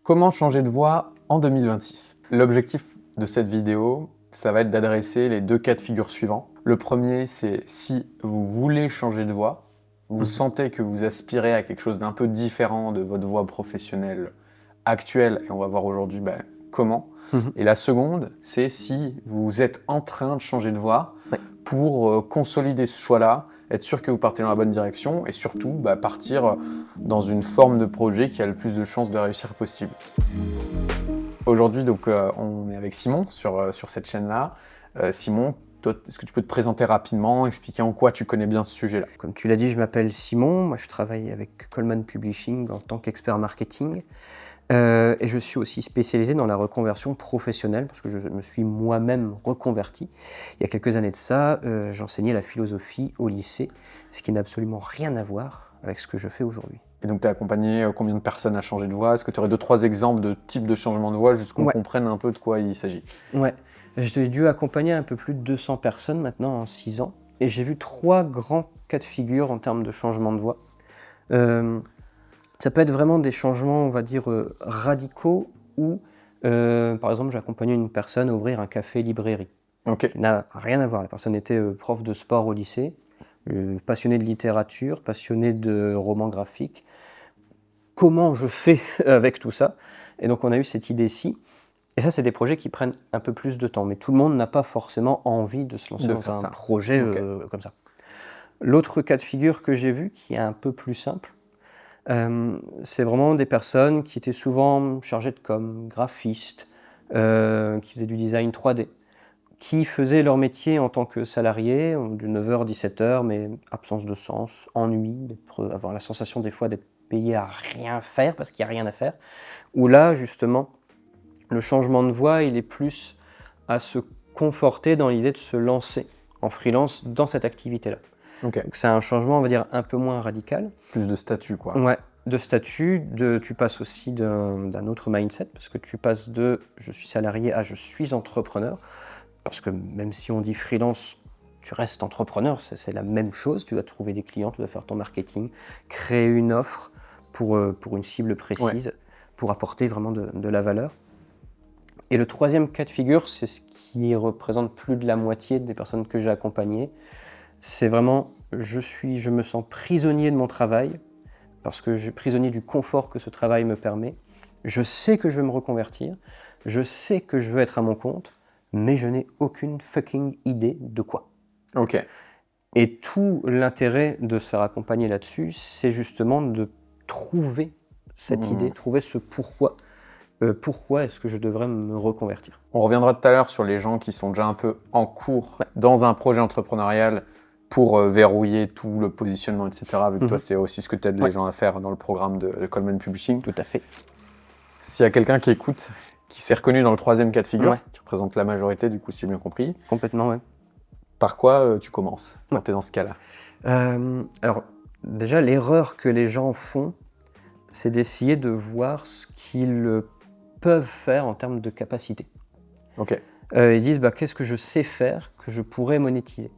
Comment changer de voix en 2026? L'objectif de cette vidéo, ça va être d'adresser les deux cas de figure suivants. Le premier, c'est si vous voulez changer de voix, vous sentez que vous aspirez à quelque chose d'un peu différent de votre voix professionnelle actuelle, et on va voir aujourd'hui comment. Et la seconde, c'est si vous êtes en train de changer de voix pour consolider ce choix-là, être sûr que vous partez dans la bonne direction et surtout partir dans une forme de projet qui a le plus de chances de réussir possible. Aujourd'hui, donc, on est avec Simon sur cette chaîne-là. Simon, toi, est-ce que tu peux te présenter rapidement, expliquer en quoi tu connais bien ce sujet-là? Comme tu l'as dit, je m'appelle Simon, moi je travaille avec Coleman Publishing en tant qu'expert marketing. Et je suis aussi spécialisé dans la reconversion professionnelle parce que je me suis moi-même reconverti. Il y a quelques années de ça, j'enseignais la philosophie au lycée, ce qui n'a absolument rien à voir avec ce que je fais aujourd'hui. Et donc, tu as accompagné combien de personnes à changer de voix? Est-ce que tu aurais 2-3 exemples de types de changement de voix, juste qu'on comprenne un peu de quoi il s'agit? Ouais, j'ai dû accompagner un peu plus de 200 personnes maintenant en 6 ans, et j'ai vu 3 grands cas de figure en termes de changement de voix. Ça peut être vraiment des changements, on va dire, radicaux, ou par exemple, j'ai accompagné une personne à ouvrir un café-librairie. Ok. Ça n'a rien à voir. La personne était prof de sport au lycée, passionnée de littérature, passionnée de romans graphiques. Comment je fais avec tout ça? Et donc on a eu cette idée-ci. Et ça, c'est des projets qui prennent un peu plus de temps. Mais tout le monde n'a pas forcément envie de se lancer dans un projet comme ça. L'autre cas de figure que j'ai vu, qui est un peu plus simple, c'est vraiment des personnes qui étaient souvent chargées de com, graphistes, qui faisaient du design 3D, qui faisaient leur métier en tant que salariés, de 9h, 17h, mais absence de sens, ennui, avoir la sensation des fois d'être payé à rien faire parce qu'il n'y a rien à faire. Où là, justement, le changement de voie, il est plus à se conforter dans l'idée de se lancer en freelance dans cette activité-là. Ok. Donc c'est un changement, on va dire, un peu moins radical. Plus de statut, quoi. Ouais, de statut, tu passes aussi d'un autre mindset, parce que tu passes de « je suis salarié » à « je suis entrepreneur », parce que même si on dit freelance, tu restes entrepreneur, c'est la même chose, tu dois trouver des clients, tu dois faire ton marketing, créer une offre pour une cible précise, pour apporter vraiment de la valeur. Et le troisième cas de figure, c'est ce qui représente plus de la moitié des personnes que j'ai accompagnées. C'est vraiment, je me sens prisonnier de mon travail, parce que je suis prisonnier du confort que ce travail me permet. Je sais que je veux me reconvertir, je sais que je veux être à mon compte, mais je n'ai aucune fucking idée de quoi. Ok. Et tout l'intérêt de se faire accompagner là-dessus, c'est justement de trouver cette idée, trouver ce pourquoi. Pourquoi est-ce que je devrais me reconvertir? On reviendra tout à l'heure sur les gens qui sont déjà un peu en cours dans un projet entrepreneurial pour verrouiller tout le positionnement, etc. Vu que toi, c'est aussi ce que tu aides les gens à faire dans le programme de Coleman Publishing. Tout à fait. S'il y a quelqu'un qui écoute, qui s'est reconnu dans le troisième cas de figure, qui représente la majorité, du coup, si j'ai bien compris. Complètement, ouais. Par quoi tu commences quand tu es dans ce cas-là? Alors, déjà, l'erreur que les gens font, c'est d'essayer de voir ce qu'ils peuvent faire en termes de capacité. Ok. Ils disent qu'est-ce que je sais faire que je pourrais monétiser.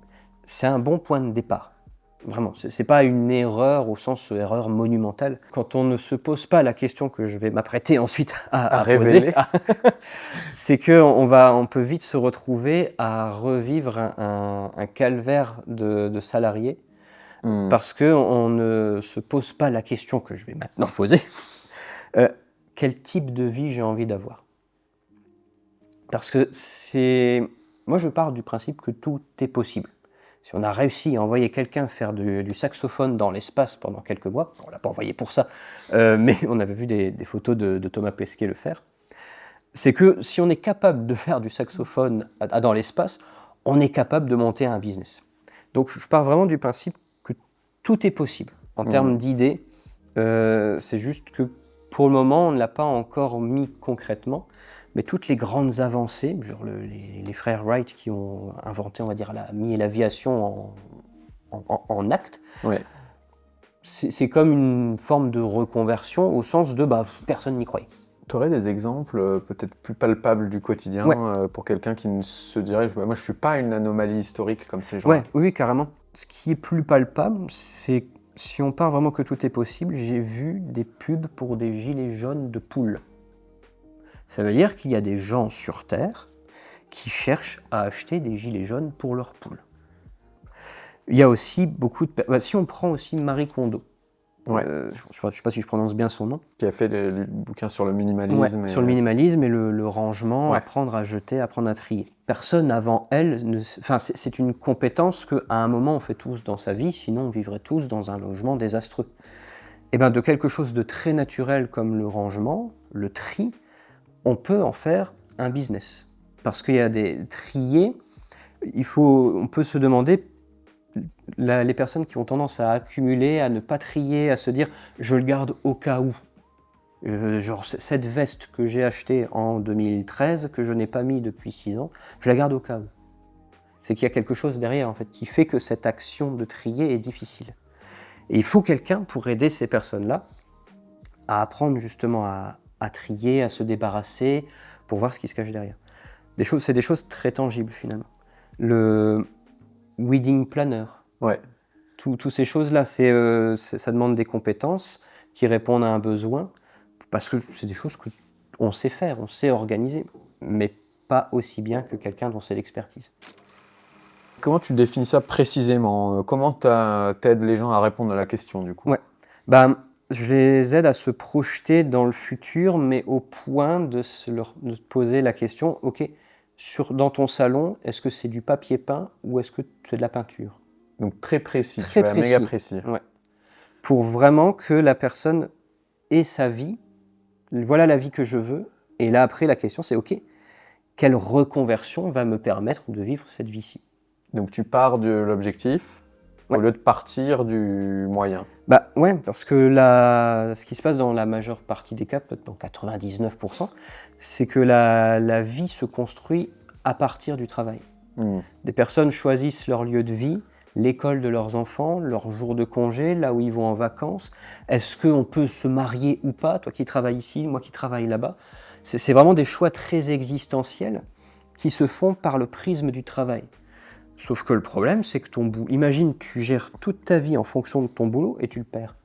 C'est un bon point de départ. Vraiment, c'est pas une erreur au sens erreur monumentale. Quand on ne se pose pas la question que je vais m'apprêter ensuite à révéler, c'est qu'on peut vite se retrouver à revivre un calvaire de salarié parce qu'on ne se pose pas la question que je vais maintenant poser. Quel type de vie j'ai envie d'avoir? Parce que moi je pars du principe que tout est possible. Si on a réussi à envoyer quelqu'un faire du saxophone dans l'espace pendant quelques mois, on ne l'a pas envoyé pour ça, mais on avait vu des photos de Thomas Pesquet le faire, c'est que si on est capable de faire du saxophone dans l'espace, on est capable de monter un business. Donc je pars vraiment du principe que tout est possible. En termes d'idées, c'est juste que pour le moment, on ne l'a pas encore mis concrètement, mais toutes les grandes avancées, genre les frères Wright qui ont inventé, on va dire, mis l'aviation en acte, c'est comme une forme de reconversion au sens de personne n'y croyait. Tu aurais des exemples peut-être plus palpables du quotidien pour quelqu'un qui ne se dirait moi je ne suis pas une anomalie historique comme ces gens? Oui, carrément. Ce qui est plus palpable, c'est si on part vraiment que tout est possible, j'ai vu des pubs pour des gilets jaunes de poules. Ça veut dire qu'il y a des gens sur Terre qui cherchent à acheter des gilets jaunes pour leurs poules. Il y a aussi beaucoup de... si on prend aussi Marie Kondo, Ouais. je ne sais pas si je prononce bien son nom. Qui a fait les bouquins sur le minimalisme. Sur le minimalisme et le rangement, apprendre à jeter, apprendre à trier. Personne avant elle, c'est une compétence qu'à un moment on fait tous dans sa vie, sinon on vivrait tous dans un logement désastreux. Et bien de quelque chose de très naturel comme le rangement, le tri, on peut en faire un business. Parce qu'il y a des triés, on peut se demander, les personnes qui ont tendance à accumuler, à ne pas trier, à se dire « je le garde au cas où ». Genre cette veste que j'ai achetée en 2013, que je n'ai pas mis depuis 6 ans, je la garde au cas où. C'est qu'il y a quelque chose derrière en fait, qui fait que cette action de trier est difficile. Et il faut quelqu'un pour aider ces personnes-là à apprendre justement à trier, à se débarrasser, pour voir ce qui se cache derrière. C'est des choses très tangibles finalement. Le wedding planner, toutes ces choses-là, ça demande des compétences qui répondent à un besoin, parce que c'est des choses qu'on sait faire, on sait organiser, mais pas aussi bien que quelqu'un dont c'est l'expertise. Comment tu définis ça précisément? Comment t'aides les gens à répondre à la question du coup? Je les aide à se projeter dans le futur, mais au point de se poser la question, ok, dans ton salon, est-ce que c'est du papier peint ou est-ce que c'est de la peinture? Donc très précis, très précis. Méga précis. Ouais. Pour vraiment que la personne ait sa vie, voilà la vie que je veux, et là après la question c'est ok, quelle reconversion va me permettre de vivre cette vie-ci? Donc tu pars de l'objectif au lieu de partir du moyen. Ouais, parce que ce qui se passe dans la majeure partie des cas, peut-être dans 99%, c'est que la vie se construit à partir du travail. Des personnes choisissent leur lieu de vie, l'école de leurs enfants, leur jour de congé, là où ils vont en vacances. Est-ce qu'on peut se marier ou pas? Toi qui travailles ici, moi qui travaille là-bas. C'est vraiment des choix très existentiels qui se font par le prisme du travail. Sauf que le problème, c'est que imagine, tu gères toute ta vie en fonction de ton boulot et tu le perds.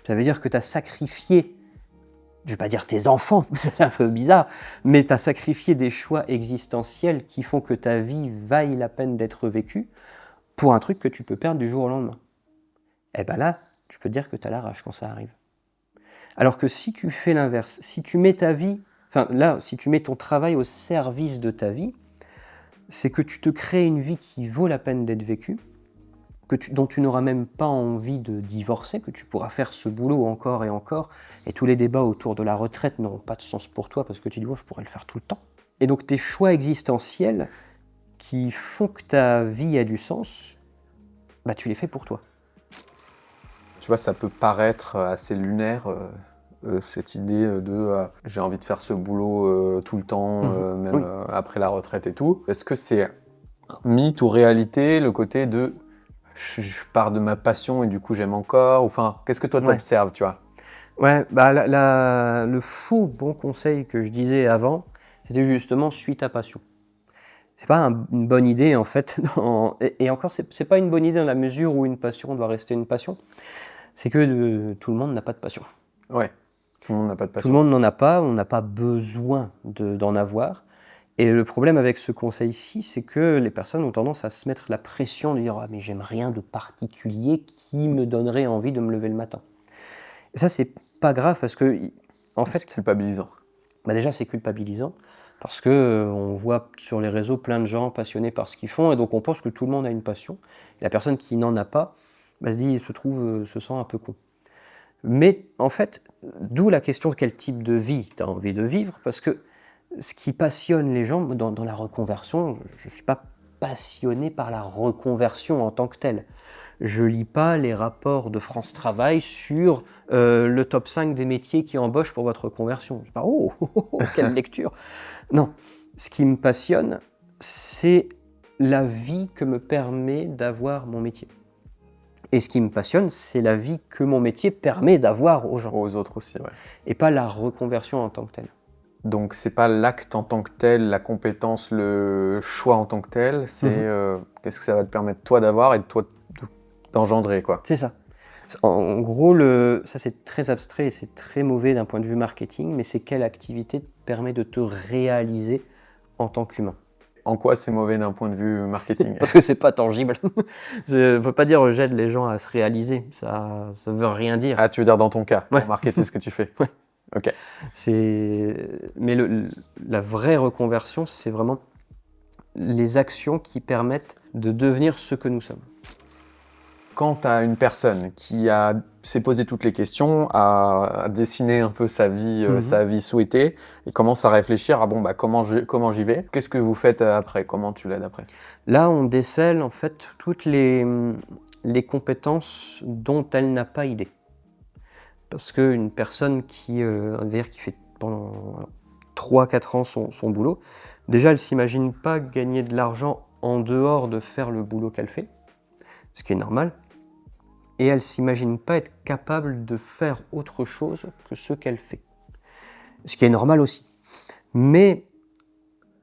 Ça veut dire que tu as sacrifié, je ne vais pas dire tes enfants, c'est un peu bizarre, mais tu as sacrifié des choix existentiels qui font que ta vie vaille la peine d'être vécue pour un truc que tu peux perdre du jour au lendemain. Et bien là, tu peux dire que tu as la rage quand ça arrive. Alors que si tu fais l'inverse, si tu mets si tu mets ton travail au service de ta vie, c'est que tu te crées une vie qui vaut la peine d'être vécue, dont tu n'auras même pas envie de divorcer, que tu pourras faire ce boulot encore, et tous les débats autour de la retraite n'auront pas de sens pour toi parce que tu dis « je pourrais le faire tout le temps ». Et donc tes choix existentiels qui font que ta vie a du sens, tu les fais pour toi. Tu vois, ça peut paraître assez lunaire, cette idée de j'ai envie de faire ce boulot tout le temps, même après la retraite et tout. Est-ce que c'est mythe ou réalité, le côté de je pars de ma passion et du coup j'aime encore? Enfin, qu'est-ce que toi t'observes, tu vois? Ouais, le faux bon conseil que je disais avant, c'était justement suis ta passion. C'est pas une bonne idée en fait, et encore c'est pas une bonne idée dans la mesure où une passion doit rester une passion. C'est que tout le monde n'a pas de passion. Ouais, tout le monde n'a pas de passion. Tout le monde n'en a pas, on n'a pas besoin d'en avoir. Et le problème avec ce conseil-ci, c'est que les personnes ont tendance à se mettre la pression de dire « ah mais j'aime rien de particulier qui me donnerait envie de me lever le matin ». Et ça, c'est pas grave parce que, en fait... C'est culpabilisant. Déjà, c'est culpabilisant parce qu'on voit sur les réseaux plein de gens passionnés par ce qu'ils font et donc on pense que tout le monde a une passion. Et la personne qui n'en a pas, se sent un peu con. Mais en fait, d'où la question de quel type de vie tu as envie de vivre, parce que ce qui passionne les gens dans la reconversion, je ne suis pas passionné par la reconversion en tant que telle. Je lis pas les rapports de France Travail sur le top 5 des métiers qui embauchent pour votre reconversion. Je dis pas, quelle lecture! Non, ce qui me passionne, c'est la vie que me permet d'avoir mon métier. Et ce qui me passionne, c'est la vie que mon métier permet d'avoir aux gens. Aux autres aussi, ouais. Et pas la reconversion en tant que telle. Donc c'est pas l'acte en tant que tel, la compétence, le choix en tant que tel, c'est qu'est-ce que ça va te permettre toi d'avoir et de toi d'engendrer, quoi. C'est ça. En gros, ça c'est très abstrait et c'est très mauvais d'un point de vue marketing, mais c'est quelle activité te permet de te réaliser en tant qu'humain. En quoi c'est mauvais d'un point de vue marketing? Parce que c'est pas tangible. Je ne veux pas dire j'aide les gens à se réaliser, ça veut rien dire. Ah, tu veux dire dans ton cas, Ouais. pour marketer ce que tu fais? Ouais. Ok. Mais la vraie reconversion, c'est vraiment les actions qui permettent de devenir ce que nous sommes. Quand tu as une personne qui s'est posé toutes les questions, a dessiné un peu sa vie souhaitée, et commence à réfléchir à bon, bah, comment j'y vais? Qu'est-ce que vous faites après? Comment tu l'aides après? Là, on décèle en fait toutes les compétences dont elle n'a pas idée. Parce qu'une personne qui fait pendant 3-4 ans son boulot, déjà elle ne s'imagine pas gagner de l'argent en dehors de faire le boulot qu'elle fait, ce qui est normal. Et elle ne s'imagine pas être capable de faire autre chose que ce qu'elle fait. Ce qui est normal aussi. Mais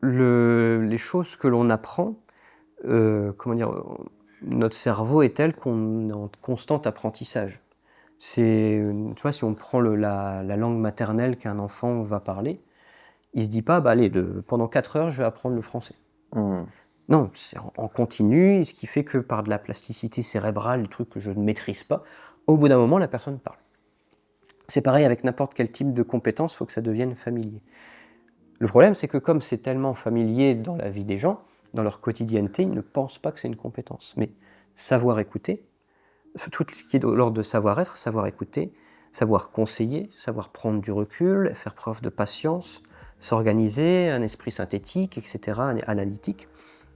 les choses que l'on apprend, notre cerveau est tel qu'on est en constant apprentissage. Tu vois, si on prend la langue maternelle qu'un enfant va parler, il ne se dit pas, bah, allez, pendant 4 heures, je vais apprendre le français. Non, c'est en continu, ce qui fait que par de la plasticité cérébrale, des trucs que je ne maîtrise pas, au bout d'un moment, la personne parle. C'est pareil avec n'importe quel type de compétence, il faut que ça devienne familier. Le problème, c'est que comme c'est tellement familier dans la vie des gens, dans leur quotidienneté, ils ne pensent pas que c'est une compétence. Mais savoir écouter, tout ce qui est de l'ordre de savoir-être, savoir écouter, savoir conseiller, savoir prendre du recul, faire preuve de patience, s'organiser, un esprit synthétique, etc., analytique,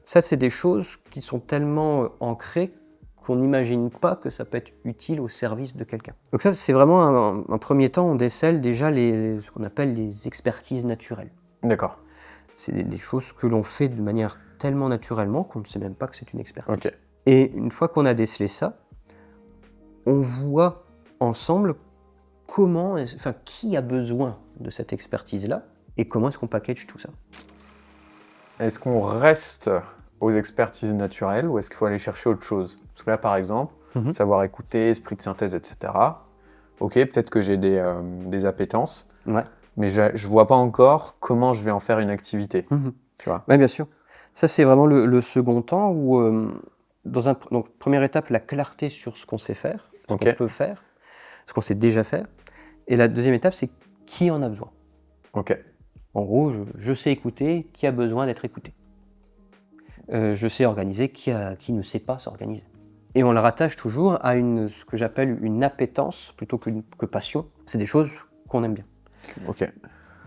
ça, c'est des choses qui sont tellement ancrées qu'on n'imagine pas que ça peut être utile au service de quelqu'un. Donc ça, c'est vraiment un premier temps, on décèle déjà ce qu'on appelle les expertises naturelles. D'accord. C'est des choses que l'on fait de manière tellement naturellement qu'on ne sait même pas que c'est une expertise. Okay. Et une fois qu'on a décelé ça, on voit ensemble qui a besoin de cette expertise-là et comment est-ce qu'on package tout ça. Est-ce qu'on reste aux expertises naturelles ou est-ce qu'il faut aller chercher autre chose? Parce que là, par exemple, savoir écouter, esprit de synthèse, etc. Ok, peut-être que j'ai des appétences, mais je ne vois pas encore comment je vais en faire une activité. Tu vois? Oui, bien sûr. Ça, c'est vraiment le second temps où, donc, première étape, la clarté sur ce qu'on sait faire, ce qu'on peut faire, ce qu'on sait déjà faire. Et la deuxième étape, c'est qui en a besoin. En gros, je sais écouter, qui a besoin d'être écouté. Je sais organiser, qui ne sait pas s'organiser. Et on le rattache toujours à ce que j'appelle une appétence plutôt que passion. C'est des choses qu'on aime bien.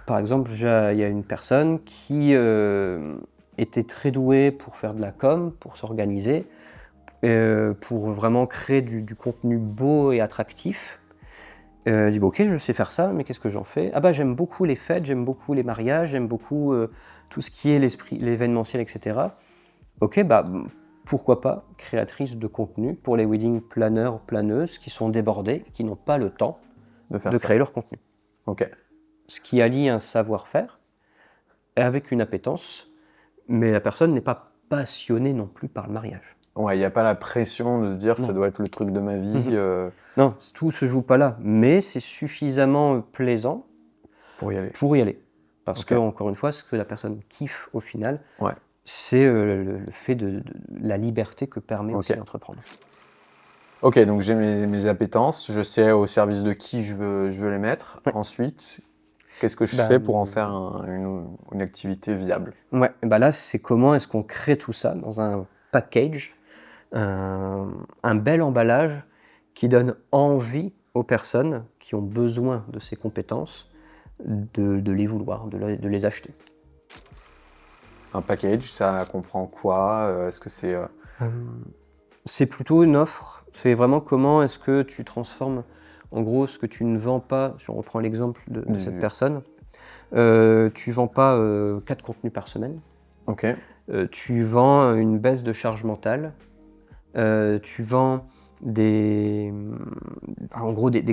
Par exemple, il y a une personne qui était très douée pour faire de la com, pour s'organiser, pour vraiment créer du contenu beau et attractif. Elle dit, ok, je sais faire ça, mais qu'est-ce que j'en fais? Ah bah j'aime beaucoup les fêtes, j'aime beaucoup les mariages, j'aime beaucoup tout ce qui est l'événementiel, etc. Ok, bah pourquoi pas créatrice de contenu pour les wedding planneurs, planeuses qui sont débordés, qui n'ont pas le temps de créer leur contenu. Ce qui allie un savoir-faire avec une appétence, mais la personne n'est pas passionnée non plus par le mariage. Ouais, il n'y a pas la pression de se dire ça doit être le truc de ma vie. Non, tout se joue pas là, mais c'est suffisamment plaisant pour y aller. Parce que, encore une fois, ce que la personne kiffe au final, c'est le fait de la liberté que permet aussi d'entreprendre. Ok, donc j'ai mes appétences, je sais au service de qui je veux les mettre. Ensuite, qu'est-ce que je fais pour en faire une activité viable? Là, c'est comment est-ce qu'on crée tout ça dans un package, un bel emballage qui donne envie aux personnes qui ont besoin de ces compétences de les vouloir, de les acheter. Un package, ça comprend quoi? Est-ce que c'est... C'est plutôt une offre. C'est vraiment comment est-ce que tu transformes, en gros, ce que tu ne vends pas, si on reprend l'exemple de cette personne, tu ne vends pas 4 contenus par semaine. Tu vends une baisse de charge mentale. Tu vends des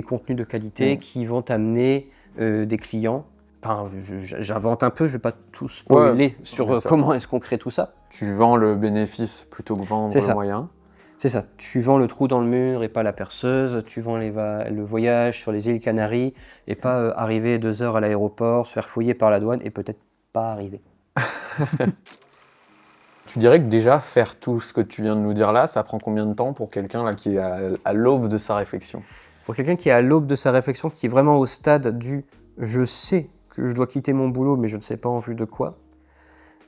contenus de qualité qui vont t'amener des clients. Enfin, j'invente un peu, je ne vais pas tout spoiler sur comment est-ce qu'on crée tout ça. Tu vends le bénéfice plutôt que vendre le moyen. C'est ça, tu vends le trou dans le mur et pas la perceuse, tu vends le voyage sur les îles Canaries et pas arriver 2 heures à l'aéroport, se faire fouiller par la douane et peut-être pas arriver. Tu dirais que déjà, faire tout ce que tu viens de nous dire là, ça prend combien de temps pour quelqu'un là qui est à l'aube de sa réflexion? Pour quelqu'un qui est à l'aube de sa réflexion, qui est vraiment au stade du « je sais que je dois quitter mon boulot, mais je ne sais pas en vue de quoi »,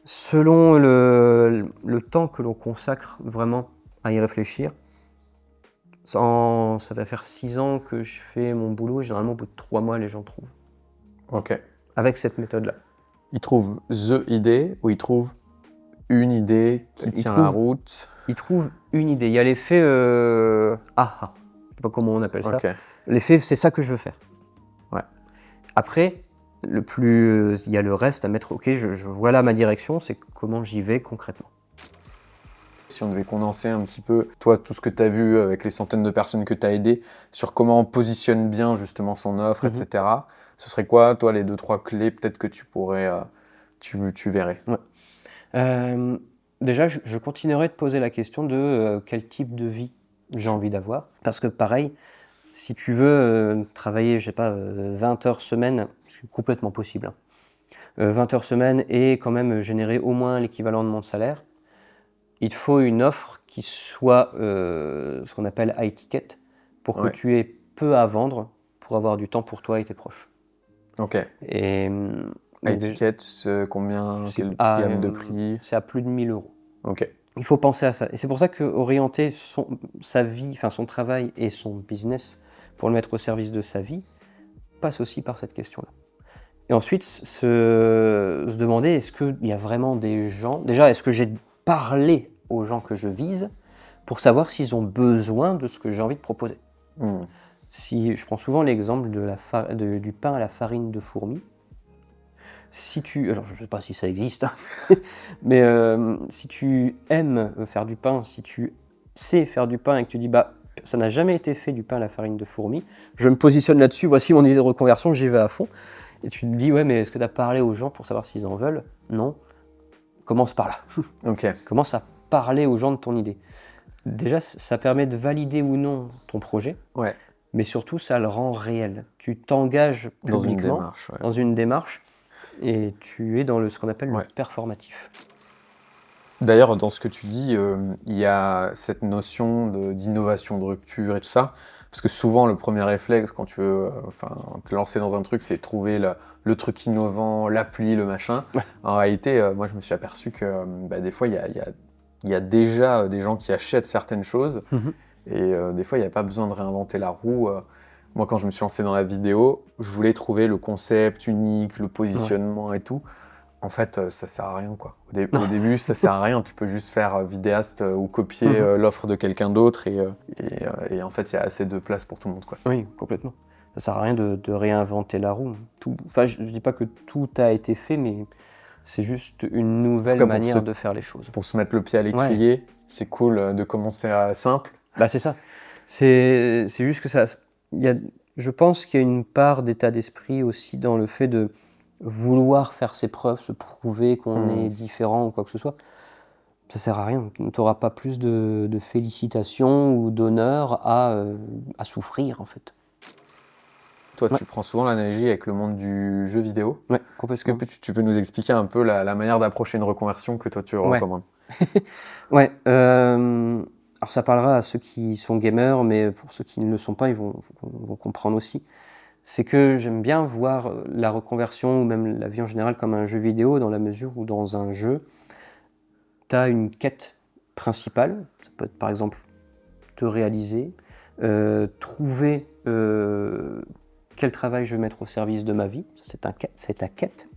selon le temps que l'on consacre vraiment à y réfléchir, ça va faire 6 ans que je fais mon boulot et généralement au bout de 3 mois, les gens trouvent. Ok. Avec cette méthode-là. Ils trouvent the idée ou ils trouvent une idée qui tient la route? Ils trouvent une idée. Il y a l'effet aha. Je sais pas comment on appelle ça. L'effet, c'est ça que je veux faire. Ouais. Après, il y a le reste à mettre. Ok, voilà ma direction, c'est comment j'y vais concrètement. Si on devait condenser un petit peu, toi, tout ce que tu as vu avec les centaines de personnes que tu as aidées, sur comment on positionne bien justement son offre, etc., ce serait quoi, toi, les 2-3 clés peut-être que tu pourrais, tu verrais? Ouais. Déjà, je continuerai de poser la question de quel type de vie j'ai envie d'avoir. Parce que pareil, si tu veux travailler, je sais pas, 20 heures semaine, c'est complètement possible, hein. 20 heures semaine et quand même générer au moins l'équivalent de mon salaire, il te faut une offre qui soit ce qu'on appelle high ticket pour que tu aies peu à vendre pour avoir du temps pour toi et tes proches. Ok. Et high ticket, combien? Quelle gamme de prix? C'est à plus de 1 000 €. Ok. Il faut penser à ça. Et c'est pour ça qu'orienter sa vie, enfin son travail et son business pour le mettre au service de sa vie passe aussi par cette question-là. Et ensuite, se demander, est-ce qu'il y a vraiment des gens... Déjà, est-ce que j'ai parlé aux gens que je vise pour savoir s'ils ont besoin de ce que j'ai envie de proposer? Si, je prends souvent l'exemple du pain à la farine de fourmi. Alors je ne sais pas si ça existe, hein, mais si tu aimes faire du pain, si tu sais faire du pain et que tu dis bah ça n'a jamais été fait du pain à la farine de fourmi, je me positionne là-dessus, voici mon idée de reconversion, j'y vais à fond. Et tu te dis ouais mais est-ce que tu as parlé aux gens pour savoir s'ils en veulent? Non. Commence par là. Ok. Commence à parler aux gens de ton idée. Déjà ça permet de valider ou non ton projet. Ouais. Mais surtout ça le rend réel. Tu t'engages publiquement dans une démarche. Et tu es dans ce qu'on appelle le performatif. D'ailleurs, dans ce que tu dis, il y a cette notion d'innovation, de rupture et tout ça. Parce que souvent, le premier réflexe, quand tu veux te lancer dans un truc, c'est trouver le truc innovant, l'appli, le machin. Ouais. En réalité, moi, je me suis aperçu que des fois, il y a déjà des gens qui achètent certaines choses. Et des fois, il n'y a pas besoin de réinventer la roue. Moi, quand je me suis lancé dans la vidéo, je voulais trouver le concept unique, le positionnement et tout. En fait, ça sert à rien, quoi. Au début, ça sert à rien. Tu peux juste faire vidéaste ou copier l'offre de quelqu'un d'autre et en fait, il y a assez de place pour tout le monde, quoi. Oui, complètement. Ça sert à rien de réinventer la roue. Enfin, je dis pas que tout a été fait, mais c'est juste une nouvelle manière de faire les choses. Pour se mettre le pied à l'étrier, c'est cool de commencer à simple. Bah, c'est ça. C'est juste que ça... je pense qu'il y a une part d'état d'esprit aussi dans le fait de vouloir faire ses preuves, se prouver qu'on est différent ou quoi que ce soit. Ça sert à rien. Tu n'auras pas plus de félicitations ou d'honneur à souffrir, en fait. Toi, tu prends souvent l'analogie avec le monde du jeu vidéo. Ouais, complètement. Est-ce que tu peux nous expliquer un peu la manière d'approcher une reconversion que toi, tu recommandes? Ouais. Alors ça parlera à ceux qui sont gamers, mais pour ceux qui ne le sont pas, ils vont comprendre aussi. C'est que j'aime bien voir la reconversion ou même la vie en général comme un jeu vidéo dans la mesure où dans un jeu, tu as une quête principale. Ça peut être par exemple te réaliser, trouver quel travail je vais mettre au service de ma vie, c'est ta quête.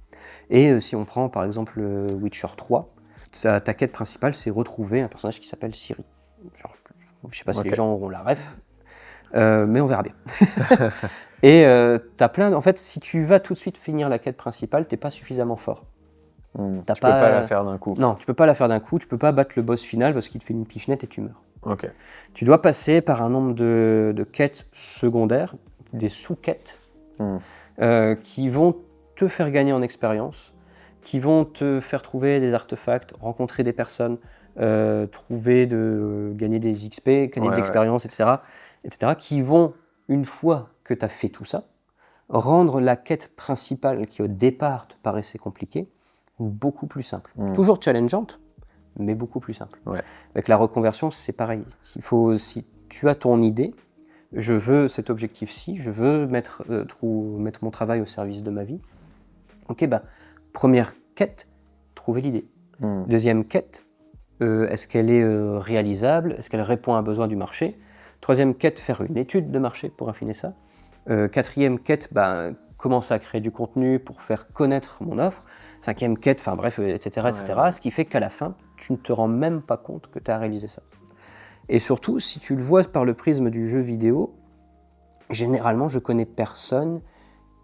Et si on prend par exemple Witcher 3, ta quête principale c'est retrouver un personnage qui s'appelle Ciri. Je ne sais pas si les gens auront la ref, mais on verra bien. Et t'as plein. En fait, si tu vas tout de suite finir la quête principale, t'es pas suffisamment fort. Tu peux pas la faire d'un coup. Non, tu peux pas la faire d'un coup. Tu peux pas battre le boss final parce qu'il te fait une pichenette et tu meurs. Ok. Tu dois passer par un nombre de quêtes secondaires, des sous-quêtes, qui vont te faire gagner en expérience, qui vont te faire trouver des artefacts, rencontrer des personnes, trouver de gagner des XP, gagner de Ouais. l'expérience, etc., qui vont, une fois que tu as fait tout ça, rendre la quête principale qui au départ te paraissait compliquée, beaucoup plus simple. Toujours challengeante, mais beaucoup plus simple. Ouais. Avec la reconversion, c'est pareil. Si tu as ton idée, je veux cet objectif-ci, je veux mettre mon travail au service de ma vie. Ok, première quête, trouver l'idée. Deuxième quête, est-ce qu'elle est réalisable? Est-ce qu'elle répond à un besoin du marché? Troisième quête, faire une étude de marché pour affiner ça. Quatrième quête, commencer à créer du contenu pour faire connaître mon offre. Cinquième quête, enfin bref, etc. Ce qui fait qu'à la fin, tu ne te rends même pas compte que tu as réalisé ça. Et surtout, si tu le vois par le prisme du jeu vidéo, généralement, je connais personne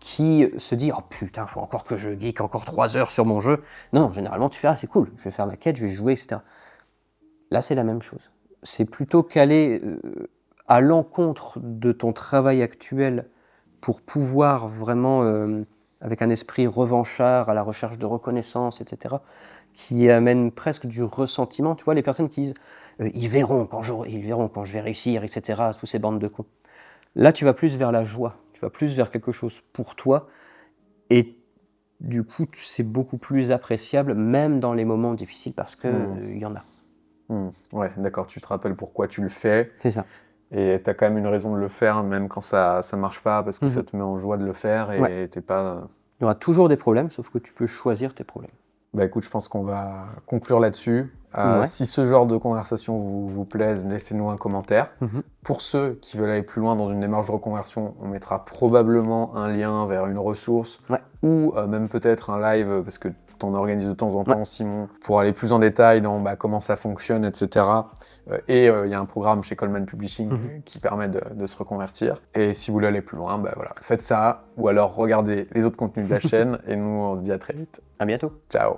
qui se dit « Oh putain, faut encore que je geek encore 3 heures sur mon jeu ». Non, généralement, tu fais « Ah, c'est cool, je vais faire ma quête, je vais jouer, etc. » Là, c'est la même chose. C'est plutôt qu'aller à l'encontre de ton travail actuel pour pouvoir vraiment, avec un esprit revanchard, à la recherche de reconnaissance, etc., qui amène presque du ressentiment. Tu vois, les personnes qui disent ils verront quand je vais réussir, etc., tous ces bandes de cons. Là, tu vas plus vers la joie, tu vas plus vers quelque chose pour toi, et du coup, c'est beaucoup plus appréciable, même dans les moments difficiles, parce qu'il y en a. Ouais, d'accord, tu te rappelles pourquoi tu le fais. C'est ça. Et tu as quand même une raison de le faire, même quand ça marche pas, parce que ça te met en joie de le faire et t'es pas... Il y aura toujours des problèmes, sauf que tu peux choisir tes problèmes. Bah écoute, je pense qu'on va conclure là-dessus. Ouais. Si ce genre de conversation vous plaise, laissez-nous un commentaire. Pour ceux qui veulent aller plus loin dans une démarche de reconversion, on mettra probablement un lien vers une ressource ou même peut-être un live, parce que t'en organises de temps en temps, Simon, pour aller plus en détail dans comment ça fonctionne, etc. Et il y a un programme chez Coleman Publishing qui permet de se reconvertir. Et si vous voulez aller plus loin, voilà, faites ça, ou alors regardez les autres contenus de la chaîne, et nous, on se dit à très vite. À bientôt. Ciao.